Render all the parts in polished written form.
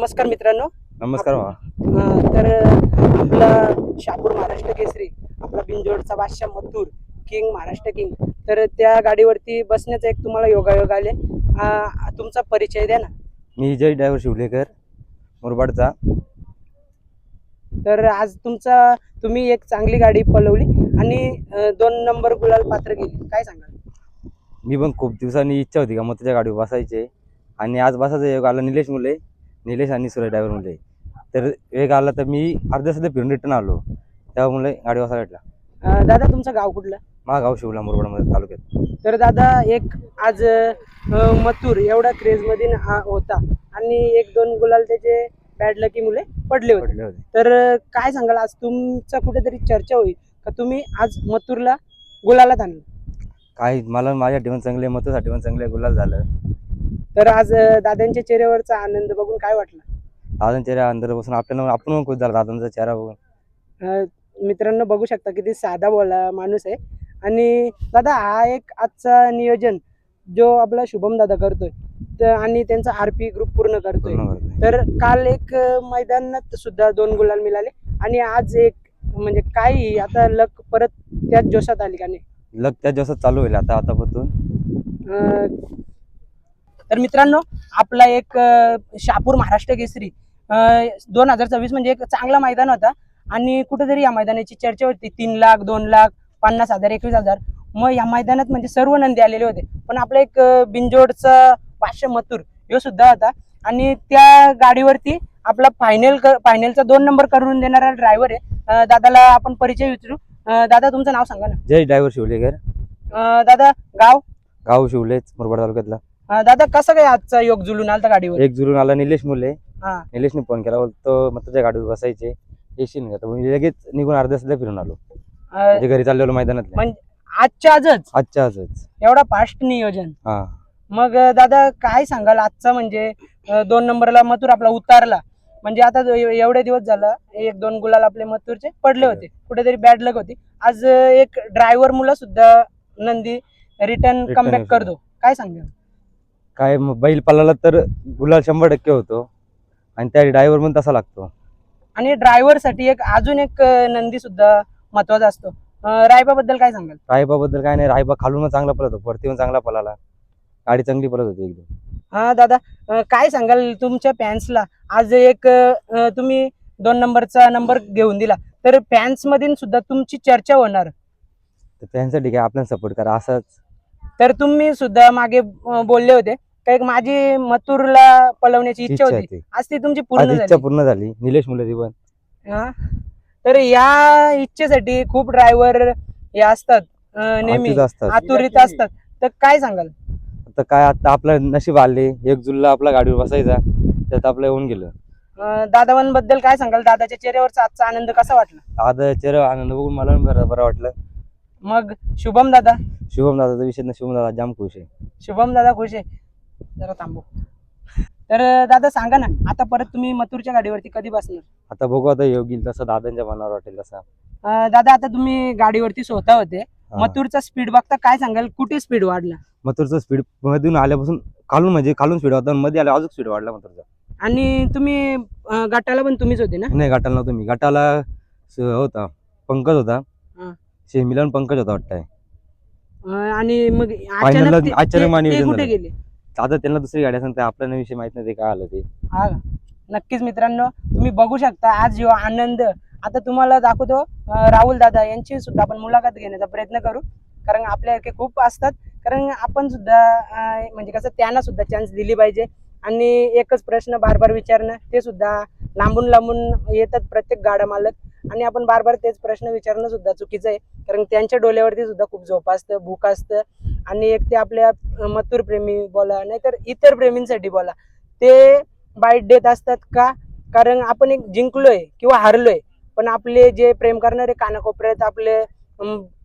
नमस्कार मित्रांनो. नमस्कार भावा. तर आपला शहापूर महाराष्ट्र केसरी, आपला बिंजोडचा बादशाह मथुर किंग, महाराष्ट्र किंग, तर त्या गाडीवरती बसण्याचा एक तुम्हाला योगायोग आले. तुमचा परिचय द्या ना. मी जय ड्रायव्हर शिवलेकर, मुरबाडचा. तर आज तुम्ही एक चांगली गाडी पळवली आणि 2 नंबर गुलाल पात्र गेली, काय सांगाल? मी पण खूप दिवसांनी इच्छा होती का मग तुझ्या गाडीवर बसायचे, आणि आज बसायचा योग आला. निलेश आणि सुरेश ड्रायव्हर मुले, तर एक आला तर मी अर्ध्या सध्या फिरून रिटर्न आलो, तेव्हा मुले गाडी बसा भेटला. दादा तुमचं गाव कुठलं? माझं गाव शिवला, मुरबाडमध्ये तालुक्यात. तर दादा एक आज मथुर एवढा क्रेजमध्ये होता आणि 1-2 गुलाल त्याचे बॅड लकी मुले पडले होते. तर काय सांगाल, आज तुमचा कुठेतरी चर्चा होईल का तुम्ही आज मथुरला गुलालात आणलं? काही मला माझ्या टीम चांगले, मथुरसाठी पण चांगले गुलाल झालं. तर आज दादांच्या चेहऱ्यावरचा आनंद बघून काय वाटलं? दादांच्या चेहरा अंदर बसून आपल्याला आपण पण खुश झाला दादांचा चेहरा बघून. मित्रांनो बघू शकता किती साधा बोला माणूस आहे. आणि दादा हा एक आजचा नियोजन जो आपला शुभम दादा करतोय आणि त्यांचा आरपी ग्रुप पूर्ण करतोय. तर काल एक मैदानात सुद्धा 2 गुलाल मिळाले आणि आज एक, म्हणजे काही आता लक परत त्याच जोशात आली का नाही? लग त्या दिवसात चालू होईल आतापासून. तर मित्रांनो आपला एक शहापूर महाराष्ट्र केसरी 2026 म्हणजे एक चांगला मैदान होता आणि कुठेतरी या मैदानाची चर्चा होती. 3 लाख, 2 लाख, 50,000, 21,000. मग या मैदानात म्हणजे सर्व नंदी आलेले होते, पण आपला एक बिंजोडचा बादशाह मथुर यो सुद्धा होता आणि त्या गाडीवरती आपला फायनलचा 2 नंबर करून देणारा ड्रायव्हर आहे. दादाला आपण परिचय विचारू. दादा तुमचं नाव सांगा ना. जय ड्रायव्हर शिवलेकर. दादा गाव शिवलेच, मुरबाड तालुक्यातला. दादा कसं काय आजचा योग जुलून आलता गाडीवर? एक जुलून आला निलेश मुले. हा. निलेशने फोन केला, तो मग तुझ्या गाडीवर बसायचे, येशील का? म्हणजे लगेच निघून अर्ध्या सध्या फिरून आलो, म्हणजे घरी चाललेलो मैदानात. म्हणजे आजच्या आजच एवढा फास्ट नियोजन. हा. मग दादा काय सांगाल आजचा, म्हणजे 2 नंबरला मथुर आपला उतारला, म्हणजे आता एवढे दिवस झाला 1-2 गुलाल आपले मथुरचे पडले होते, कुठेतरी बॅड लक होती. आज एक ड्रायव्हर मुलं सुद्धा नंदी रिटर्न कमबॅक करतो, काय सांगाल? काय बैल पळाला तर गुलाल 100% होतो, आणि त्या ड्रायव्हर पण तसा लागतो. आणि ड्रायव्हर साठी एक अजून एक नंदी सुद्धा महत्वाचा असतो. रायबा बद्दल काय सांगाल? रायबा बद्दल काय नाही, रायबा खालून चांगला पळत होता, वरती पण चांगला पळाला, गाडी चांगली पळत होती एकदम. हा दादा काय सांगाल तुमच्या फॅन्सला? आज एक तुम्ही 2 नंबरचा नंबर घेऊन दिला, तर फॅन्स मधून सुद्धा तुमची चर्चा होणार. तर त्यांच्यासाठी काय आपल्याला सपोर्ट करा असंच. तर तुम्ही सुद्धा मागे बोलले होते का एक माझी मथुरला पळवण्याची इच्छा होती, आज ती तुमची पूर्ण झाली. निलेश मुले पण. तर या इच्छेसाठी खूप ड्रायव्हर हे असतात, नेहमी आतुरीत असतात, तर काय सांगाल? आता काय, आता आपलं नशीब आले, 1 जुलला आपला गाडीवर बसायचा, त्यात आपलं येऊन गेलं. दादावांबद्दल काय सांगाल? दादाच्या चेहऱ्यावरचा आजचा आनंद कसा वाटला? दादा चेहरा आनंद बघून मला बरं वाटलं. मग शुभम दादाचा विषय ना, शुभम दादा जाम खुश आहे. शुभम दादा खुश आहे. जरा थांबू. तर दादा सांगा ना, आता परत तुम्ही मथुरच्या गाडीवरती कधी बसणार? आता बघू, आता योग्य तसं दादांच्या मनावर वाटेल तसा. दादा आता तुम्ही गाडीवरती स्वतः होते, मथुरचा स्पीड बघता काय सांगाल, कुठे स्पीड वाढला? मथुरचा स्पीड मधून आल्यापासून खालून स्पीड होता, मध्ये आल्या अजून स्पीड वाढला मथुरचा. आणि तुम्ही गटाला पण तुम्हीच होते ना? नाही, गटाला नव्हतो मी. गटाला होता पंकज होता, शेमीला पंकज होता वाटतंय. आणि मग अचानक कुठे गेले? आता त्यांना दुसरी गाडी सांगते, आपल्याला विषय माहित नाही काय आलं ते. हा, नक्कीच मित्रांनो तुम्ही बघू शकता आज यो आनंद. आता तुम्हाला दाखवतो राहुल दादा यांची सुद्धा आपण मुलाखत घेण्याचा प्रयत्न करू, कारण आपल्यासारखे खूप असतात, कारण आपण सुद्धा म्हणजे कसं त्यांना सुद्धा चान्स दिली पाहिजे. आणि एकच प्रश्न बार विचारणं, ते सुद्धा लांबून येतात प्रत्येक गाडा मालक, आणि आपण बार तेच प्रश्न विचारणं सुद्धा चुकीचं आहे, कारण त्यांच्या डोल्यावरती सुद्धा खूप झोप असतं, भूक असतं. आणि एक ते आपल्या मथुर प्रेमी बोला, नाहीतर इतर प्रेमींसाठी बोला, ते बाईट देत असतात का? कारण आपण एक जिंकलोय किंवा हारलोय, पण आपले जे प्रेम करणारे कानाकोपऱ्यात आपले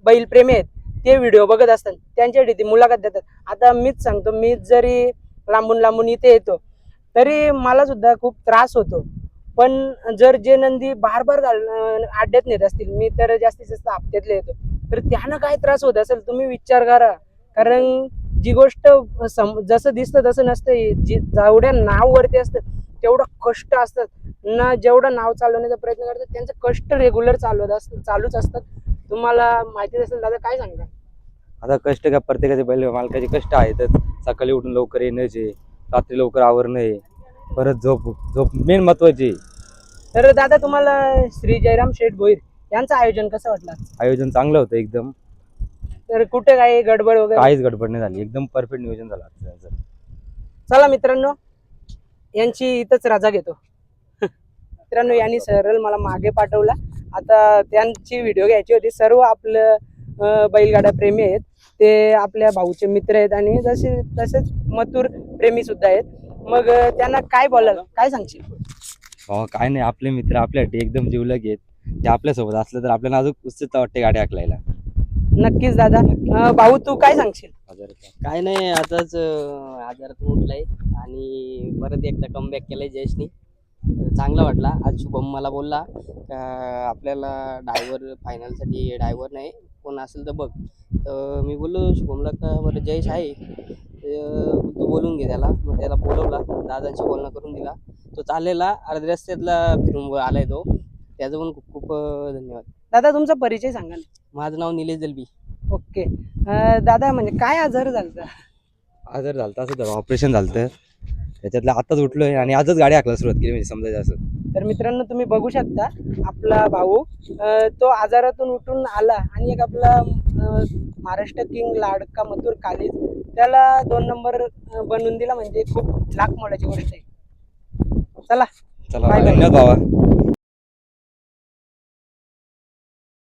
बैल प्रेमी आहेत, ते व्हिडिओ बघत असतात, त्यांच्यासाठी ती मुलाखत देतात. आता मीच सांगतो, मीच जरी लांबून इथे येतो तरी मला सुद्धा खूप त्रास होतो, पण जर जे नंदी बार अड्ड्यात नेत असतील, मी तर जास्तीत जास्त हप्त्यातले येतो, तर त्यांना काय त्रास होत असेल तुम्ही विचार करा. कारण जी गोष्ट जसं दिसतं तसं नसतं, जेवढ्या नाव वरती असतं तेवढं कष्ट असतात ना, जेवढं नाव चालवण्याचा प्रयत्न करतात त्यांचं कष्ट रेग्युलर चालूच असतात. तुम्हाला माहितीच असेल दादा, काय सांगा? आता कष्ट का प्रत्येकाचे बैल मालकाचे कष्ट आहेतच. सकाळी उठून लवकर येण्याचे, रात्री लवकर आवरणं, परत झोप मेन महत्वाची. तर दादा, तुम्हाला श्री जयराम शेठ भोईर यांचं आयोजन कसं वाटलं? आयोजन चांगलं होतं एकदम, तर कुठे काही गडबड वगैरे? काहीच गडबड नाही झाली, एकदम परफेक्ट नियोजन झालं आजचं त्यांचं. चला मित्रांनो, यांची इथंच रजा घेतो. मित्रांनो, यांनी सरळ मला मागे पाठवला. आता त्यांची व्हिडिओ घ्यायची होती. सर्व आपलं बैलगाडा प्रेमी आहेत, ते आपल्या भाऊचे मित्र आहेत आणि तसेच मथुर प्रेमी सुद्धा आहेत. मग त्यांना काय बोलाल, काय सांगशील? काय नाही, आपले मित्र आपल्यासाठी एकदम जीवलग आहेत. ते आपल्यासोबत असलं तर आपल्याला अजून उत्सुकता वाटते गाडी हाकलायला. नक्कीच दादा. भाऊ, तू काय सांगशील? काय नाही, आताच आजारातून उठलाय आणि परत एकदा कमबॅक केलाय जयेशनी. चांगला वाटला. आज शुभम मला बोलला का आपल्याला फायनलसाठी ड्रायव्हर नाही, कोण असेल तर बघ. तर मी बोललो शुभमला का बरं जयेश आहे, तू बोलून घे त्याला. मग त्याला बोलवला, दादांशी बोलणं करून दिला. तो चाललेला अर्ध्या रस्त्यातला फिरून आलाय तो. त्याचं पण खूप खूप धन्यवाद. दादा, तुमचा परिचय सांगा ना. माझं नाव निलेश दलबी. ओके. दादा, म्हणजे काय आजार झाला? आजार झालता, असं तर ऑपरेशन झालं, त्याच्यातलं आताच उठलोय आणि आजच गाडी हाकला सुरुवात केली, म्हणजे समजायचं असं. तर मित्रांनो, तुम्ही बघू शकता आपला भाऊ तो आजारातून उठून आला आणि एक आपला महाराष्ट्र किंग लाडका मथुर कालीज त्याला 2 नंबर बनवून दिला, म्हणजे खूप लाख मोलाची गोष्ट आहे. चला, चला, बाय बाय. धन्यवाद बाबा.